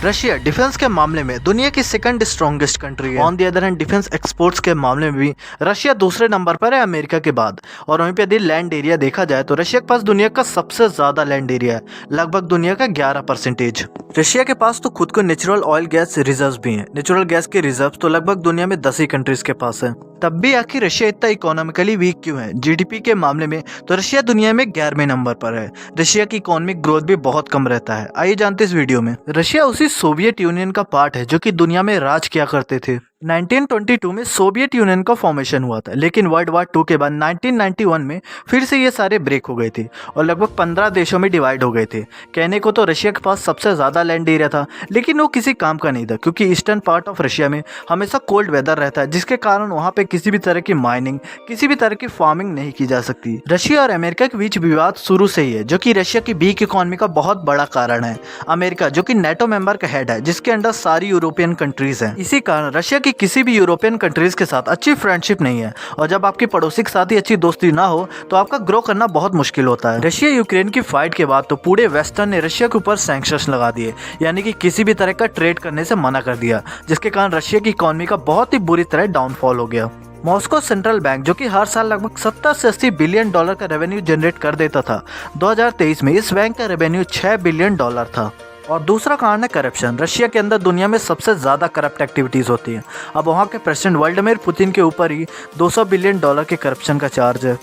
Russia defence के मामले में दुनिया की सेकंड स्ट्रॉन्गेस्ट कंट्री है। On the other hand defence exports के मामले में भी रशिया दूसरे नंबर पर है अमेरिका के बाद। और वहीं पे यदि लैंड एरिया देखा जाए तो रशिया के पास दुनिया का सबसे ज्यादा लैंड एरिया है, लगभग दुनिया का 11%। रशिया के पास तो खुद को नेचुरल ऑयल गैस रिजर्व भी हैं। नेचुरल गैस के रिजर्व तो लगभग दुनिया में 10 ही कंट्रीज के पास है। तब भी आखिर रशिया इतना इकोनॉमिकली वीक क्यों है? जीडीपी के मामले में तो रशिया दुनिया में 11वें नंबर पर है। रशिया की इकोनॉमिक ग्रोथ भी बहुत कम रहता है। आइए जानते इस वीडियो में। रशिया उसी सोवियत यूनियन का पार्ट है जो कि दुनिया में राज किया करते थे। 1922 में सोवियत यूनियन का फॉर्मेशन हुआ था, लेकिन वर्ल्ड वार 2 के बाद 1991 में फिर से ये सारे ब्रेक हो गए थे और लगभग 15 देशों में डिवाइड हो गए थे। कहने को तो रशिया के पास सबसे ज़्यादा लैंड एरिया था, लेकिन वो किसी काम का नहीं था, क्योंकि ईस्टर्न पार्ट ऑफ रशिया में हमेशा कोल्ड वेदर रहता है, जिसके कारण वहाँ पे किसी भी तरह की माइनिंग, किसी भी तरह की फार्मिंग नहीं की जा सकती। रशिया और अमेरिका के बीच विवाद शुरू से ही है, जो कि रशिया की वीक इकोनॉमी का बहुत बड़ा कारण है। अमेरिका जो कि नेटो मेंबर का हेड है, जिसके अंडर सारी यूरोपियन कंट्रीज हैं, इसी कारण रशिया की किसी भी यूरोपियन कंट्रीज के साथ अच्छी फ्रेंडशिप नहीं है। और जब आपकी पड़ोसी के साथ ही अच्छी दोस्ती ना हो तो आपका ग्रो करना बहुत मुश्किल होता है। रशिया यूक्रेन की फाइट के बाद तो पूरे वेस्टर्न ने रशिया के ऊपर सैंक्शंस लगा दिए, यानी कि किसी भी तरह का ट्रेड करने से मना कर दिया, जिसके कारण रशिया की इकोनॉमी का बहुत ही बुरी तरह डाउनफॉल हो गया। मॉस्को सेंट्रल बैंक जो कि हर साल लगभग 70 से 80 बिलियन डॉलर का रेवेन्यू जनरेट कर देता था, 2023 में इस बैंक का रेवेन्यू 6 बिलियन डॉलर था। और दूसरा कारण है करप्शन। रशिया के अंदर दुनिया में सबसे ज़्यादा करप्ट एक्टिविटीज़ होती हैं। अब वहाँ के प्रेसिडेंट व्लादिमीर पुतिन के ऊपर ही 200 बिलियन डॉलर के करप्शन का चार्ज है।